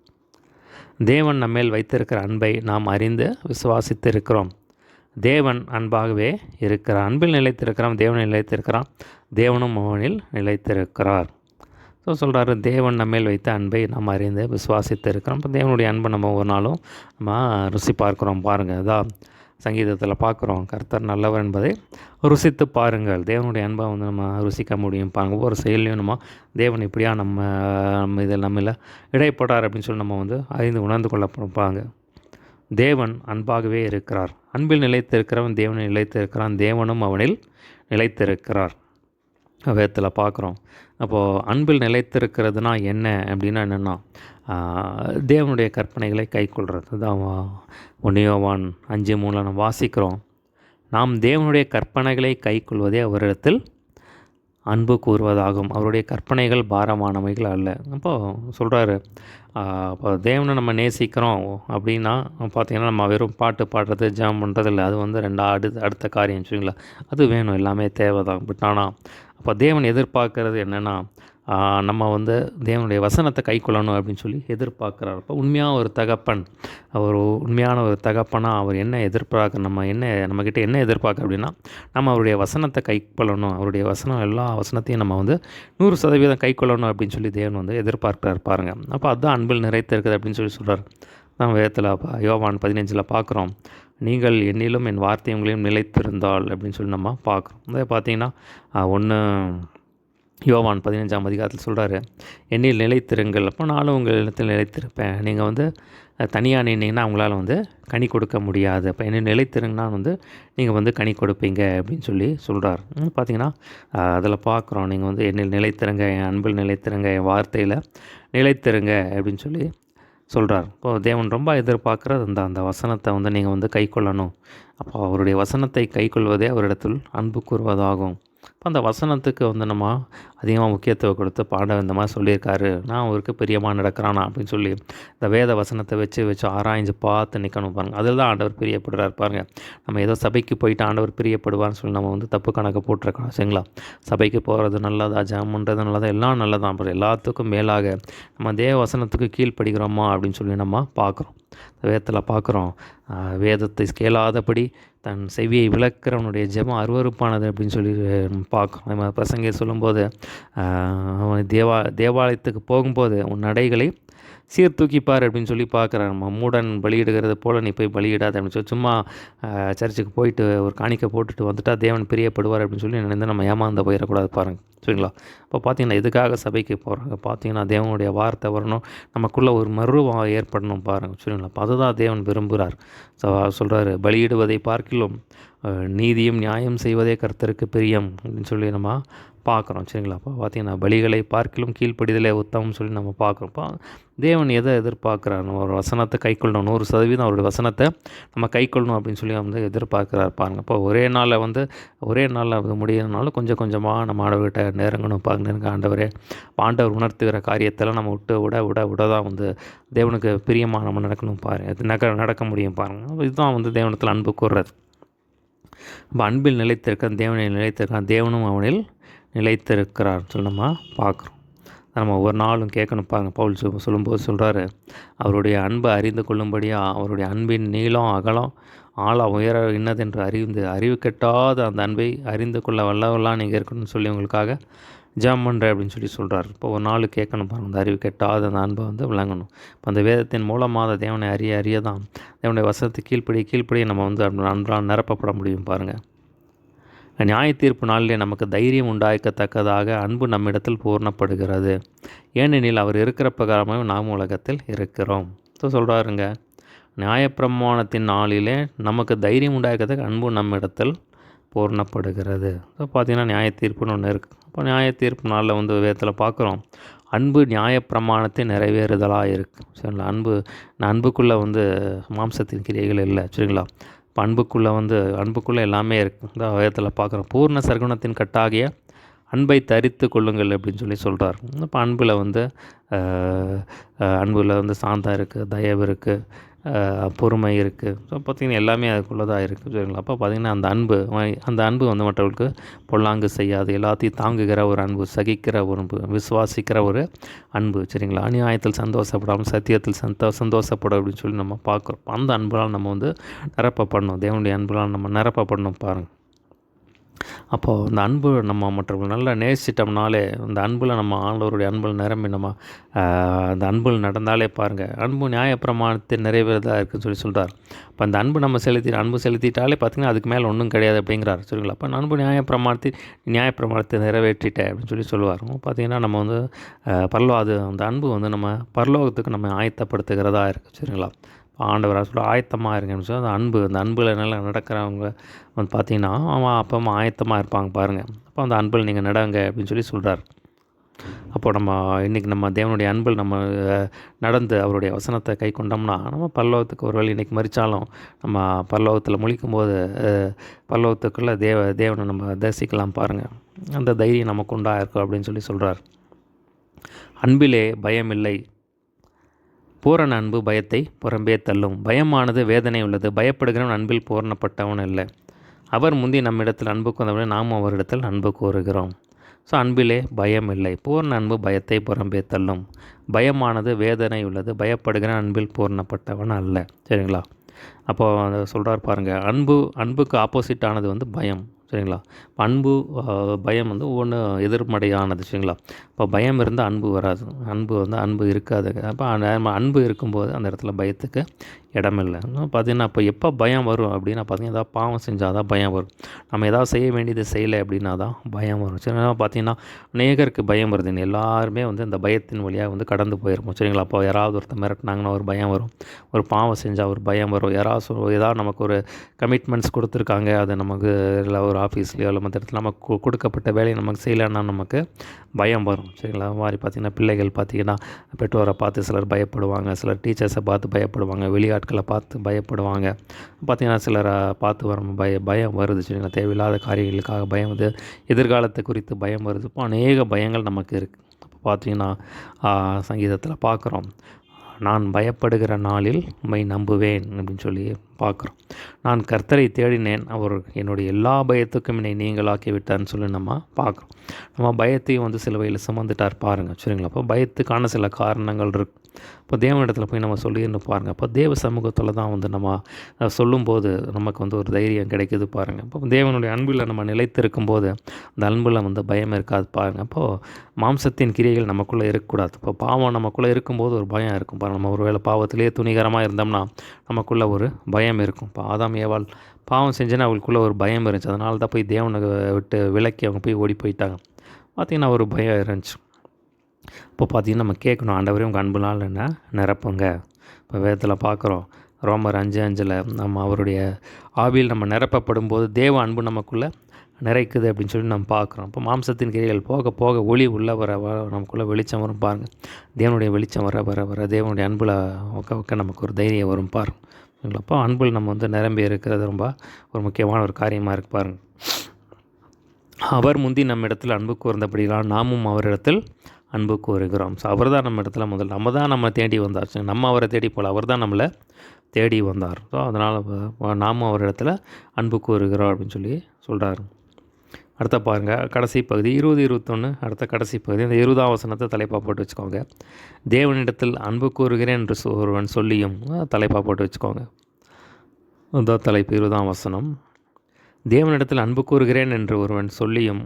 தேவன் நம்மேல் வைத்திருக்கிற அன்பை நாம் அறிந்து விசுவாசித்து இருக்கிறோம். தேவன் அன்பாகவே இருக்கிறார். அன்பில் நிலைத்திருக்கிறான், தேவனில் நிலைத்திருக்கிறான், தேவனும் அவனில் நிலைத்திருக்கிறார். ஸோ சொல்கிறாரு, தேவன் நம்மேல் வைத்த அன்பை நாம் அறிந்து விசுவாசித்து இருக்கிறோம். இப்போ தேவனுடைய அன்பை நம்ம ஒரு நாளும் நம்ம ருசி பார்க்குறோம் பாருங்கள். அதான் சங்கீதத்தில் பார்க்குறோம், கர்த்தர் நல்லவர் என்பதை ருசித்து பாருங்கள். தேவனுடைய அன்பை நம்ம ருசிக்க முடியும் பாருங்கள். ஒவ்வொரு செயலையும் நம்ம தேவன் இப்படியா நம்ம இதில் நம்மள இடைப்பட்டார் அப்படின்னு சொல்லி நம்ம அறிந்து உணர்ந்து கொள்ளப்பாங்க. தேவன் அன்பாகவே இருக்கிறார். அன்பில் நிலைத்திருக்கிறவன் தேவனில் நிலைத்திருக்கிறான், தேவனும் அவனில் நிலைத்திருக்கிறார். வேதத்தில் பார்க்குறோம். அப்போது அன்பில் நிலைத்திருக்கிறதுனா என்ன அப்படின்னா என்னென்னா தேவனுடைய கற்பனைகளை கைக்கொள்கிறது தான். 1 யோவான் 5:3 நம்ம வாசிக்கிறோம். நாம் தேவனுடைய கற்பனைகளை கைக்கொள்வதே அவரிடத்தில் அன்பு கூறுவதாகும். அவருடைய கற்பனைகள் பாரமானவைகள் அல்ல. அப்போது சொல்கிறாரு, இப்போ தேவனை நம்ம நேசிக்கிறோம் அப்படின்னா பார்த்திங்கன்னா நம்ம வெறும் பாட்டு பாடுறது ஜெபம் பண்ணுறது இல்லை. அது அடுத்த காரியம் சரிங்களா. அது வேணும், எல்லாமே தேவை தான். பட் ஆனால் அப்போ தேவன் எதிர்பார்க்கறது என்னென்னா நம்ம தேவனுடைய வசனத்தை கைக்கொள்ளணும் அப்படின்னு சொல்லி எதிர்பார்க்குறாரு. இப்போ உண்மையான ஒரு தகப்பனாக அவர் என்ன நம்மக்கிட்ட என்ன எதிர்பார்க்க அப்படின்னா நம்ம அவருடைய வசனத்தை கைக்கொள்ளணும். அவருடைய வசனம் எல்லா வசனத்தையும் நம்ம 100% கைக்கொள்ளணும் அப்படின்னு சொல்லி தேவன் எதிர்பார்க்குறாரு பாருங்கள். அப்போ அதுதான் அன்பில் நிறைத்திருக்குது அப்படின்னு சொல்கிறார். நம்ம வேதத்தில் யோவான் 15 பார்க்குறோம், நீங்கள் என்னிலும் என் வார்த்தை உங்களையும் நிலைத்திருந்தால் அப்படின்னு சொல்லி நம்ம பார்க்குறோம். அதை பார்த்திங்கன்னா யோவான் 15ஆம் அதிகாரத்தில் சொல்கிறாரு, என்னில் நிலைத்திருங்கள், அப்போ நானும் உங்கள் இடத்தில் நிலைத்திருப்பேன். நீங்கள் தனியாக நின்னீங்கன்னா அவங்களால கனி கொடுக்க முடியாது. அப்போ என்ன நிலைத்திருங்கன்னா நீங்கள் கனி கொடுப்பீங்க அப்படின்னு சொல்கிறார். பார்த்திங்கன்னா அதில் பார்க்குறோம், நீங்கள் என்னில் நிலைத்திருங்க, என் அன்பில் நிலைத்திருங்க, என் வார்த்தையில் நிலைத்திருங்க அப்படின்னு சொல்கிறார். இப்போது தேவன் ரொம்ப எதிர்பார்க்குறது அந்த வசனத்தை நீங்கள் கைக்கொள்ளணும். அப்போ அவருடைய வசனத்தை கைக்கொள்வதே அவரிடத்தில் அன்பு கூறுவதாகும். இப்போ அந்த வசனத்துக்கு நம்ம அதிகமாக முக்கியத்துவம் கொடுத்து இந்த மாதிரி சொல்லியிருக்காரு, நான் அவருக்கு பிரியமாக நடக்கிறானா அப்படின்னு சொல்லி இந்த வேத வசனத்தை வச்சு ஆராய்ஞ்சு பார்த்து நிற்கணும் பாருங்கள். அதில் தான் ஆண்டவர் பிரியப்படுறாரு பாருங்கள். நம்ம ஏதோ சபைக்கு போயிட்டு ஆண்டவர் பிரியப்படுவார்னு சொல்லி நம்ம தப்பு கணக்கு போட்டிருக்கோம் சரிங்களா. சபைக்கு போகிறது நல்லதா, ஜெபம் பண்ணுறது நல்லதா, எல்லாம் நல்லதான். அப்புறம் எல்லாத்துக்கும் மேலாக நம்ம தேவ வசனத்துக்கு கீழ்ப்படுகிறோமா அப்படின்னு சொல்லி நம்ம பார்க்குறோம். வேதத்தில் பார்க்குறோம், வேதத்தை கேளாதபடி தன் செவியை விளக்கிறவனுடைய ஜெபம் அருவருப்பானது அப்படின்னு சொல்லி பார்க்குறோம். நம்ம பிரசங்க சொல்லும்போது அவன் தேவாலயத்துக்கு போகும்போது உன் நடைகளை சீர்தூக்கிப்பார் அப்படின்னு சொல்லி பார்க்குறாரு. நம்ம மூடன் பலியிடுகிறது போல் நீ போய் பலியிடாது அப்படின்னு சொல்லி சும்மா சர்ச்சுக்கு போயிட்டு ஒரு காணிக்கை போட்டுட்டு வந்துட்டால் தேவன் பிரியப்படுவார் அப்படின்னு சொல்லி நினைந்து நம்ம ஏமாந்து போயிடக்கூடாது பாருங்கள் சரிங்களா. இப்போ பார்த்திங்கன்னா எதுக்காக சபைக்கு போகிறாங்க, பார்த்திங்கன்னா தேவனுடைய வார்த்தை வரணும், நமக்குள்ளே ஒரு மருவம் ஏற்படணும் பாருங்கள் சரிங்களா. அப்போ அதுதான் தேவன் விரும்புகிறார். சொல்கிறாரு, பலியிடுவதை பார்க்கிலும் நீதியும் நியாயம் செய்வதே கர்த்தருக்கு பிரியம் அப்படின்னு சொல்லி நம்ம பார்க்குறோம் சரிங்களா. அப்போ பார்த்திங்கன்னா பலிகளை பார்க்கிலும் கீழ்ப்படிதலே உத்தமம்னு சொல்லி நம்ம பார்க்குறோம். இப்போ தேவன் எதை எதிர்பார்க்குறார், நம்ம ஒரு வசனத்தை கைக்கொள்ளணும், 100% அவருடைய வசனத்தை நம்ம கைக்கொள்ளணும் அப்படின்னு சொல்லி எதிர்பார்க்குறாரு பாருங்கள். இப்போ ஒரே நாளில் முடியறதுனால கொஞ்சம் கொஞ்சமாக நம்ம ஆண்டவர்கிட்ட நெருங்கணும் பாருங்க. ஆண்டவர் உணர்த்துகிற காரியத்தெல்லாம் நம்ம விட தான் தேவனுக்கு பிரியமாக நம்ம நடக்கணும் பாருங்கள். அது நடக்க முடியும் பாருங்கள். இதுதான் தேவனத்தில் அன்பு கூறுறது. இப்போ அன்பில் நிலைத்திருக்கான், தேவனில் நிலைத்திருக்கான், தேவனும் அவனில் நிலைத்திருக்கிறார் சொல்லி நம்ம பார்க்குறோம். நம்ம ஒவ்வொரு நாளும் கேட்கணும் பாருங்க. பவுல் சொல்லும்போது சொல்கிறாரு, அவருடைய அன்பை அறிந்து கொள்ளும்படியாக அவருடைய அன்பின் நீளம் அகலம் ஆழம் உயர இன்னதென்று அறிவு கெட்டாத அந்த அன்பை அறிந்து கொள்ள வல்லவெல்லாம் நீங்கள் இருக்கணும்னு சொல்லி உங்களுக்காக ஜெபம் பண்ணுறேன் அப்படின்னு சொல்லி சொல்கிறார். இப்போ ஒரு நாள் கேட்கணும் பாருங்கள், அந்த அறிவு கெட்டாத அந்த அன்பை வந்து விளங்கணும். இப்போ அந்த வேதத்தின் மூலமாக தேவனை அறிய தான் தேவனுடைய வசனத்துக்கு கீழ்ப்படி நம்ம வந்து அன்பால் நிரப்பப்பட முடியும் பாருங்கள். நியாய தீர்ப்பு நாளிலே நமக்கு தைரியம் உண்டாக்கத்தக்கதாக அன்பு நம்மிடத்தில் பூர்ணப்படுகிறது. ஏனெனில் அவர் இருக்கிற பிரகாரமாக நாம் உலகத்தில் இருக்கிறோம். ஸோ சொல்கிறாருங்க, நியாயப்பிரமாணத்தின் நாளிலே நமக்கு தைரியம் உண்டாக்கத்தக்க அன்பு நம்மிடத்தில் பூர்ணப்படுகிறது. ஸோ பார்த்திங்கன்னா நியாய தீர்ப்புன்னு ஒன்று இருக்குது. இப்போ நியாய தீர்ப்பு நாளில் வந்து வேதத்தில் பார்க்குறோம், அன்பு நியாயப்பிரமாணத்தை நிறைவேறுதலாக இருக்குது. சரிங்களா? அன்புக்குள்ளே வந்து மாம்சத்தின் கிரியைகள் இல்லை. சரிங்களா? இப்போ அன்புக்குள்ளே எல்லாமே இருக்குது. இந்த வேதத்தில் பார்க்குறோம், பூர்ண சர்க்குணத்தின் கட்டாகிய அன்பை தரித்து கொள்ளுங்கள் அப்படின்னு சொல்லி சொல்கிறார். இப்போ அன்பில் வந்து சாந்தம் இருக்குது, தயவு இருக்குது, பொறுமை இருக்குது. ஸோ பார்த்திங்கன்னா எல்லாமே அதுக்குள்ளே தான் இருக்குது. சரிங்களா? அப்போ பார்த்திங்கன்னா அந்த அன்பு வந்து மற்றவர்களுக்கு பொல்லாங்கு செய்யாது, எல்லாத்தையும் தாங்குகிற ஒரு அன்பு, சகிக்கிற ஒரு அன்பு, விசுவாசிக்கிற ஒரு அன்பு. சரிங்களா? அநியாயத்தில் சந்தோஷப்படாமல் சத்தியத்தில் சந்தோஷப்படும் அப்படின்னு சொல்லி நம்ம பார்க்குறோம். அந்த அன்புலாம் நம்ம வந்து நிரப்பப்படணும். தேவனுடைய அன்புலாம் நம்ம நிரப்பப்படணும் பாருங்கள். அப்போது அந்த அன்பு நம்ம மற்றவர்கள் நல்லா நேசிட்டோம்னாலே, அந்த அன்பில் நம்ம ஆண்டவருடைய அன்பில் நிரம்பி நம்ம அந்த அன்பில் நடந்தாலே பாருங்கள், அன்பு நியாயப்பிரமாணத்தை நிறைவேறதாக இருக்குதுன்னு சொல்லி சொல்கிறார். இப்போ அந்த அன்பு செலுத்திட்டாலே பார்த்திங்கன்னா அதுக்கு மேலே ஒன்றும் கிடையாது அப்படிங்கிறார். சரிங்களா? அப்போ அன்பு நியாயப்பிரமாணத்தை நிறைவேற்றிட்டேன் அப்படின்னு சொல்லி சொல்லுவார். பார்த்திங்கன்னா நம்ம வந்து அந்த அன்பு வந்து நம்ம பரலோகத்துக்கு நம்ம ஆயத்தப்படுத்துகிறதா இருக்குது. சரிங்களா? ஆண்டவராக சொல்ல ஆயத்தமாக இருங்கன்னு சொல்லி அந்த அன்பில் நல்லா நடக்கிறவங்க வந்து பார்த்திங்கன்னா அவன் அப்போ ஆயத்தமாக இருப்பாங்க பாருங்கள். அப்போ அந்த அன்பில் நீங்கள் நடங்க அப்படின்னு சொல்லி சொல்கிறார். அப்போது இன்றைக்கி நம்ம தேவனுடைய அன்பில் நம்ம நடந்து அவருடைய வசனத்தை கை கொண்டோம்னா நம்ம பரலோகத்துக்கு ஒரு வேளை இன்றைக்கி மறித்தாலும் நம்ம பரலோகத்தில் முழிக்கும் போது பரலோகத்துக்குள்ளே தேவனை நம்ம தரிசிக்கலாம் பாருங்கள். அந்த தைரியம் நமக்கு உண்டாக இருக்கும் அப்படின்னு சொல்லி சொல்கிறார். அன்பிலே பயமில்லை, பூரண அன்பு பயத்தை புறம்பே தள்ளும். பயமானது வேதனை உள்ளது, பயப்படுகிறவன் அன்பில் பூரணப்பட்டவன் இல்லை. அவர் முந்தி நம்மிடத்தில் அன்பு கூர்ந்தவரை நாம் அவரிடத்தில் அன்பு கூறுகிறோம். ஸோ அன்பிலே பயம் இல்லை, பூர்ண அன்பு பயத்தை புறம்பே தள்ளும். பயமானது வேதனை உள்ளது, பயப்படுகிற அன்பில் பூர்ணப்பட்டவன் அல்ல. சரிங்களா? அப்போது சொல்கிறார் பாருங்கள், அன்புக்கு ஆப்போசிட்டானது வந்து பயம். சரிங்களா? பயம் வந்து ஒவ்வொன்று எதிர்மறையானது. சரிங்களா? இப்போ பயம் இருந்தால் அன்பு வராது, அன்பு இருக்காது. அப்போ அன்பு இருக்கும்போது அந்த இடத்துல பயத்துக்கு இடமில்லை. பார்த்திங்கன்னா இப்போ எப்போ பயம் வரும் அப்படின்னா பார்த்திங்கன்னா ஏதாவது பாவம் செஞ்சால் தான் பயம் வரும். நம்ம ஏதாவது செய்ய வேண்டியது செய்யலை அப்படின்னா தான் பயம் வரும். சரிங்களா? பார்த்திங்கன்னா அநேகருக்கு பயம் வருது. எல்லாருமே வந்து அந்த பயத்தின் வழியாக வந்து கடந்து போயிருப்போம். சரிங்களா? அப்போ யாராவது ஒருத்தர் மிரட்டினாங்கன்னா ஒரு பயம் வரும், ஒரு பாவம் செஞ்சால் ஒரு பயம் வரும், ஏதாவது நமக்கு ஒரு கமிட்மெண்ட்ஸ் கொடுத்துருக்காங்க, அது நமக்கு இல்லை ஒரு ஆஃபீஸ்லேயோ இல்லை மற்ற இடத்துல நமக்கு கொடுக்கப்பட்ட வேலையை நமக்கு செய்யலைன்னா நமக்கு பயம் வரும். சரிங்களா? அது மாதிரி பார்த்திங்கன்னா பிள்ளைகள் பார்த்திங்கன்னா பெற்றோரை பார்த்து சிலர் பயப்படுவாங்க, சிலர் டீச்சர்ஸை பார்த்து பயப்படுவாங்க, வெளியாட்களை பார்த்து பயப்படுவாங்க. பார்த்திங்கன்னா சிலரை பார்த்து வர பயம் வருது. சரிங்களா? தேவையில்லாத காரியங்களுக்காக பயம் வந்து எதிர்காலத்தை குறித்து பயம் வருது. இப்போ அநேக பயங்கள் நமக்கு இருக்குது. இப்போ பார்த்திங்கன்னா சங்கீதத்தில் பார்க்குறோம், நான் பயப்படுகிற நாளில் உம்மை நம்புவேன் அப்படின்னு சொல்லி பார்க்குறோம். நான் கர்த்தரை தேடினேன், அவர் என்னுடைய எல்லா பயத்துக்கும் என்னை நீங்களாக்கி விட்டார்னு சொல்லி நம்ம பார்க்குறோம். நம்ம பயத்தையும் வந்து சிலுவையில் சுமந்துட்டார் பாருங்கள். சரிங்களா? அப்போ பயத்துக்கான சில காரணங்கள் இருக்குது. இப்போ தேவனிடத்தில் போய் நம்ம சொல்லின்னு பாருங்கள். அப்போ தேவ சமூகத்தில் தான் வந்து நம்ம சொல்லும்போது நமக்கு வந்து ஒரு தைரியம் கிடைக்கிது பாருங்கள். இப்போ தேவனுடைய அன்பில் நம்ம நிலைத்திருக்கும்போது அந்த அன்பில் வந்து பயம் இருக்காது பாருங்கள். அப்போது மாம்சத்தின் கிரியைகள் நமக்குள்ளே இருக்கக்கூடாது. இப்போ பாவம் நமக்குள்ளே இருக்கும்போது ஒரு பயம் இருக்கும் பாருங்கள். நம்ம ஒரு வேளை பாவத்திலே துணிகரமாக இருந்தோம்னா நமக்குள்ளே ஒரு பயம் இருக்கும். இப்போ ஆதாம் ஏவாள் பாவம் செஞ்சுன்னா அவங்களுக்குள்ளே ஒரு பயம் இருந்துச்சு. அதனால தான் போய் தேவனை விட்டு விலக்கி அவங்க போய் ஓடி போயிட்டாங்க. பார்த்திங்கன்னா ஒரு பயம் இருந்துச்சு. இப்போ பார்த்திங்கன்னா நம்ம கேட்கணும், ஆண்டவரே உங்கள் அன்புனால் என்ன நிரப்புங்க. இப்போ வேதத்தில் பார்க்குறோம், ரோமர் 5:5 நம்ம அவருடைய ஆவியில் நம்ம நிரப்பப்படும் போது தேவ அன்பு நமக்குள்ளே நிறைக்குது அப்படின்னு சொல்லி நம்ம பார்க்குறோம். இப்போ மாம்சத்தின் கிரியைகள் போக போக ஒளி உள்ளே வர நமக்குள்ளே வெளிச்சம் வரும் பாருங்கள். தேவனுடைய வெளிச்சம் வர தேவனுடைய அன்பில் வைக்க நமக்கு ஒரு தைரியம் வரும் பாருங்கள். அப்போ அன்பில் நம்ம வந்து நிரம்பி இருக்கிறது ரொம்ப ஒரு முக்கியமான ஒரு காரியமாக இருக்குது பாருங்கள். அவர் முந்தி நம்ம இடத்துல அன்பு கூர்ந்தபடிலாம் நாமும் அவரிடத்தில் அன்பு கூறுகிறோம். ஸோ அவர் தான் நம்ம இடத்துல நம்ம தான் நம்ம தேடி வந்தார். நம்ம அவரை தேடி போகல, அவர் தான் நம்மளை தேடி வந்தார். ஸோ அதனால் நாமும் அவர் இடத்துல அன்பு கூறுகிறோம் அப்படின்னு சொல்லி சொல்கிறார். அடுத்த பாருங்கள் கடைசி பகுதி 20-21 அடுத்த கடைசி பகுதி அந்த 20ஆம் வசனத்தை தலைப்பாக போட்டு வச்சுக்கோங்க. தேவனிடத்தில் அன்பு கூறுகிறேன் என்று ஒருவன் சொல்லியும் தலைப்பாக போட்டு வச்சுக்கோங்க. அதான் தலைப்பு 20ஆம் வசனம். தேவனிடத்தில் அன்பு கூறுகிறேன் என்று ஒருவன் சொல்லியும்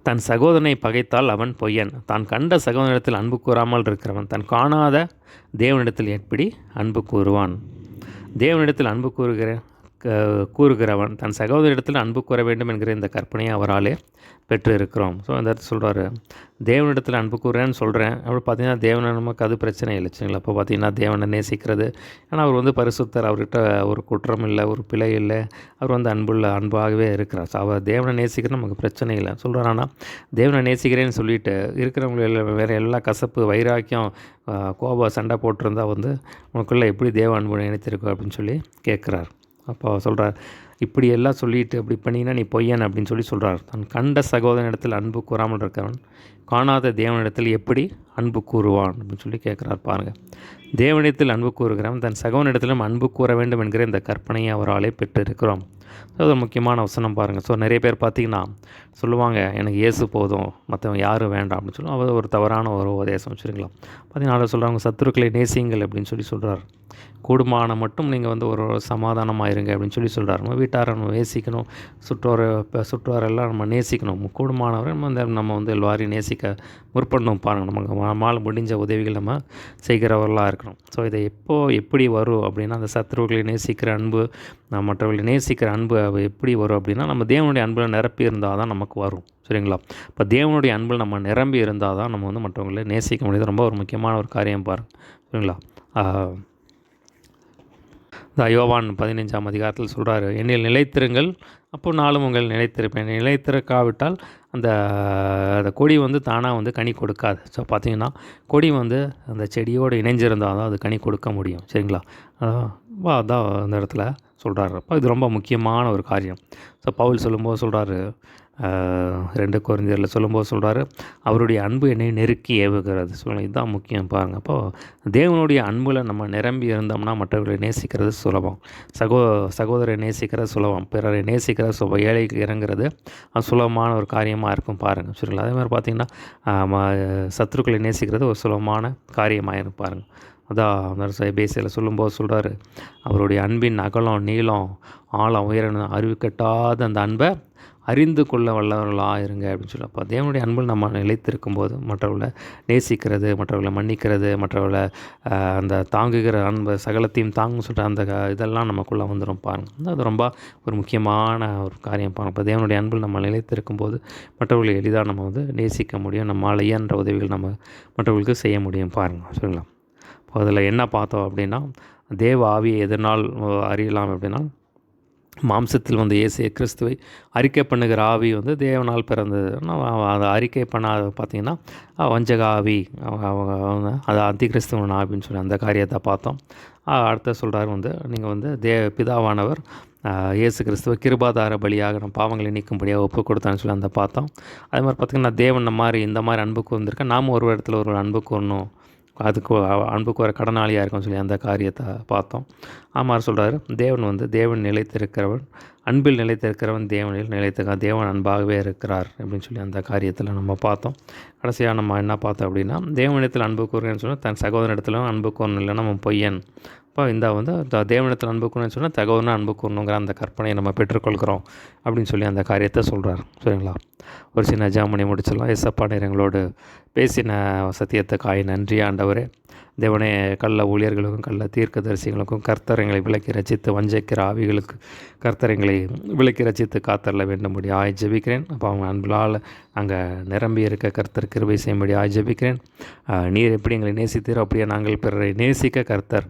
தன் சகோதரனை பகைத்தால் அவன் பொய்யன். தான் கண்ட சகோதரனிடத்தில் அன்பு கூறாமல் இருக்கிறவன் தன் காணாத தேவனிடத்தில் எப்படி அன்பு கூறுவான்? தேவனிடத்தில் அன்பு கூறுகிறவன் தன் சகோதரிடத்தில் அன்பு கூற வேண்டும் என்கிற இந்த கற்பனையை அவராலே பெற்று இருக்கிறோம். ஸோ இந்த இடத்துல சொல்கிறாரு, தேவனிடத்தில் அன்பு கூறுறேன்னு சொல்கிறேன். அப்படி பார்த்தீங்கன்னா தேவனை நமக்கு அது பிரச்சனை இல்லை சரிங்களா. அப்போ பார்த்தீங்கன்னா தேவனை நேசிக்கிறது, ஏன்னா அவர் பரிசுத்தர், அவர்கிட்ட ஒரு குற்றம் இல்லை, ஒரு பிழை இல்லை, அவர் அன்பாகவே இருக்கிறார். ஸோ அவர் தேவனை நேசிக்கிறது நமக்கு பிரச்சனை இல்லை சொல்கிறார். ஆனால் தேவனை நேசிக்கிறேன்னு சொல்லிட்டு இருக்கிறவங்க வேறு எல்லா கசப்பு, வைராக்கியம், கோபம், சண்டை போட்டிருந்தால் உனக்குள்ளே எப்படி தேவ அன்பு நினைத்திருக்கும் அப்படின்னு சொல்லி கேட்குறார். அப்போ சொல்கிறார், இப்படி எல்லாம் சொல்லிட்டு இப்படி பண்ணினா நீ பொய்யன் அப்படின்னு சொல்கிறார். தன் கண்ட சகோதரனிடத்தில் அன்பு கூறாமல் இருக்கிறவன் காணாத தேவனிடத்தில் எப்படி அன்பு கூறுவான் அப்படின்னு சொல்லி கேட்குறார். பாருங்கள், தேவனிடத்தில் அன்பு கூறுகிறவன் தன் சகோதரனிடத்திலும் அன்பு கூற வேண்டும் என்கிற இந்த கற்பனையை அவராலே பெற்று இருக்கிறோம். ஸோ அது முக்கியமான வசனம் பாருங்கள். ஸோ நிறைய பேர் பார்த்திங்கன்னா சொல்லுவாங்க, எனக்கு இயேசு போதும், மற்றவங்க யாரும் வேண்டாம் அப்படின்னு சொல்லுவோம். அது ஒரு தவறான ஒரு உபதேசம் சரிங்களா. பார்த்தீங்கன்னா சொல்கிறாங்க, சத்துருக்களை நேசியுங்கள் அப்படின்னு சொல்கிறார். கூடுமான மட்டும் நீங்கள் ஒரு சமாதானமாக இருங்க அப்படின்னு சொல்கிறார். நம்ம வீட்டாரை நம்ம நேசிக்கணும், சுற்றுவாரெல்லாம் நம்ம நேசிக்கணும். கூடுமானவரை நம்ம எல்லாரையும் நேசிக்க முற்படணும். பாருங்கள், நமக்கு நம்மால் முடிஞ்ச உதவிகள் நம்ம செய்கிறவர்களாக இருக்கணும். ஸோ இதை எப்படி வரும் அப்படின்னா, அந்த சத்துருக்களை நேசிக்கிற அன்பு, மற்றவர்களை நேசிக்கிற அன்பு எப்படி வரும் அப்படின்னா, நம்ம தேவனுடைய அன்பில் நிரப்பி இருந்தால் தான் நமக்கு வரும் சரிங்களா. இப்போ தேவனுடைய அன்பில் நம்ம நிரம்பி இருந்தால் தான் நம்ம மற்றவங்களை நேசிக்க முடியுது. ரொம்ப ஒரு முக்கியமான ஒரு காரியம் பாருங்கள் சரிங்களா. யோவான் 15ஆம் அதிகாரத்தில் சொல்கிறாரு, என்னில் நிலைத்திருங்கள், அப்போ நாளும் உங்கள் நிலைத்திருப்பேன். நிலைத்திருக்காவிட்டால் அந்த கொடி தானாக கனி கொடுக்காது. ஸோ பார்த்திங்கன்னா கொடி அந்த செடியோடு இணைஞ்சிருந்தால் தான் அது கனி கொடுக்க முடியும் சரிங்களா. அதான் அந்த இடத்துல சொல்கிறாரு. அப்போ இது ரொம்ப முக்கியமான ஒரு காரியம். ஸோ பவுல் சொல்லும்போது சொல்கிறாரு, 2 கொரிந்தியரில் சொல்லும்போது சொல்கிறாரு, அவருடைய அன்பு என்னை நெருக்கி ஏவுகிறது சொல்லுங்கள். இதுதான் முக்கியம் பாருங்கள். அப்போது தேவனுடைய அன்பில் நம்ம நிரம்பி இருந்தோம்னா மற்றவர்களை நேசிக்கிறது சுலபம், சகோதரரை நேசிக்கிறது சுலபம், பிறரை நேசிக்கிறது சுலபம், ஏழைக்கு இறங்குறது அது சுலபமான ஒரு காரியமாக இருக்கும் பாருங்கள் சரிங்களா. அதே மாதிரி பார்த்திங்கன்னா சத்துருக்களை நேசிக்கிறது ஒரு சுலபமான காரியமாக இருக்கும் பாருங்கள். அதான் பேசியில் சொல்லும்போது சொல்கிறாரு, அவருடைய அன்பின் அகலம், நீளம், ஆழம், உயரம், அறிவு கட்டாத அந்த அன்பை அறிந்து கொள்ள வல்லவர்களாக இருங்க அப்படின்னு அப்போ தேவனுடைய அன்பில் நம்ம நிலைத்திருக்கும் போது மற்றவர்களை நேசிக்கிறது, மற்றவர்களை மன்னிக்கிறது, மற்றவர்களை அந்த தாங்குகிற அன்பை சகலத்தையும் தாங்க அந்த இதெல்லாம் நமக்குள்ளே வந்துடும் பாருங்கள். அது ரொம்ப ஒரு முக்கியமான ஒரு காரியம் பாருங்கள். இப்போ தேவனுடைய அன்பில் நம்ம நிலைத்திருக்கும் போது மற்றவர்களை எளிதாக நம்ம நேசிக்க முடியும். நம்மால் இயன்ற உதவிகள் நம்ம மற்றவர்களுக்கு செய்ய முடியும் பாருங்கள் சரிங்களா. இப்போ அதில் என்ன பார்த்தோம் அப்படின்னா, தேவ ஆவியை எதனால் அறியலாம் அப்படின்னா, மாம்சத்தில் இயேசு கிறிஸ்துவை அறிக்கை பண்ணுகிற ஆவி தேவனால் பிறந்தது. அதை அறிக்கை பண்ணாத பார்த்திங்கன்னா வஞ்சக ஆவி, அது அந்தி கிறிஸ்துவன் ஆவின்னு அந்த காரியத்தை பார்த்தோம். அடுத்த சொல்கிறார், நீங்கள் பிதாவானவர் இயேசு கிறிஸ்துவ கிருபாதார பலியாக நம்ம பாவங்களை நீக்கும்படியாக ஒப்பு கொடுத்தான்னு அந்த பார்த்தோம். அதே மாதிரி பார்த்திங்கன்னா தேவன் இந்த மாதிரி அன்பு கூர்ந்திருக்க, நாம் ஒரு இடத்துல ஒரு அன்பு கூறணும், அதுக்கு அன்புக்கு வர கடனாளியாக இருக்கும்னு அந்த காரியத்தை பார்த்தோம். ஆமார் சொல்கிறாரு, தேவன் நிலைத்திருக்கிறவன், அன்பில் நிலைத்திருக்கிறவன் தேவனில் நிலைத்திருக்கான், தேவன் அன்பாகவே இருக்கிறார் அப்படின்னு அந்த காரியத்தில் நம்ம பார்த்தோம். கடைசியாக நம்ம என்ன பார்த்தோம் அப்படின்னா, தேவனிடத்தில் அன்பு கூறுறேன்னு சொன்னால் தன் சகோதரனிடத்திலும் அன்பு கூறணும், இல்லைன்னா நம்ம பொய்யன். இப்போ தேவனிடத்தில் அன்பு கூறணும்னு சொன்னால் சகோதரனை அன்பு கூறணுங்கிற அந்த கற்பனையை நம்ம பெற்றுக்கொள்கிறோம் அப்படின்னு அந்த காரியத்தை சொல்கிறார் சரிங்களா. ஒரு சின்ன ஜாமணி முடிச்சிடலாம். எஸ்அப்பா நீர் எங்களோடு பேசின சத்தியத்துக்காய் நன்றி ஆண்டவரே. தேவனே, கள்ள ஊழியர்களுக்கும் கள்ள தீர்க்கதரிசிகளுக்கும் கர்த்தரைங்களை விலக்கி ரசித்து வஞ்சிக்கிற ஆவிகளுக்கு கர்த்தரைங்களை விலக்கி ரசித்து காத்தரல வேண்டும்படி ஜெபிக்கிறேன். அப்போ அவங்க அன்பிலால் நாங்கள் நிரம்பி இருக்க கர்த்தர் கிருபை செய்யும்படி ஜெபிக்கிறேன். நீர் எப்படி எங்களை நேசித்தீரோ அப்படியே நாங்கள் பிறரை நேசிக்க கர்த்தர்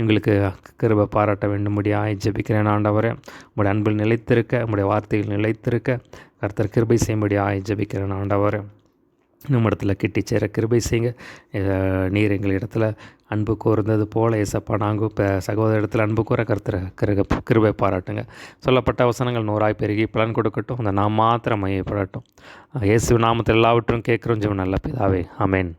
எங்களுக்கு கிருபை பாராட்ட வேண்டும்படி ஜெபிக்கிறேன் ஆண்டவரே. உங்களுடைய அன்பில் நிலைத்திருக்க, உங்களுடைய வார்த்தைகள் நிலைத்திருக்க கர்த்தர் கிருபை செய்யும்படி ஜெபிக்கிறேன் ஆண்டவரே. நம்ம இடத்துல கிட்டி சேர கிருபை செய்யுங்க. நீர் எங்கள் இடத்துல அன்பு கூர்ந்தது போல ஏசப்பா நாங்கள் இப்போ சகோதர இடத்துல அன்பு கூற கர்த்தர் கிருபை பாராட்டுங்க. சொல்லப்பட்ட வசனங்கள் 100 பெருகி பலன் கொடுக்கட்டும். அந்த நாம் மாத்திரம் மையப்படட்டும். இயேசு நாமத்தில் எல்லாவற்றும் கேட்குறோம் ஜெபம் நல்ல பிதாவே, ஆமென்.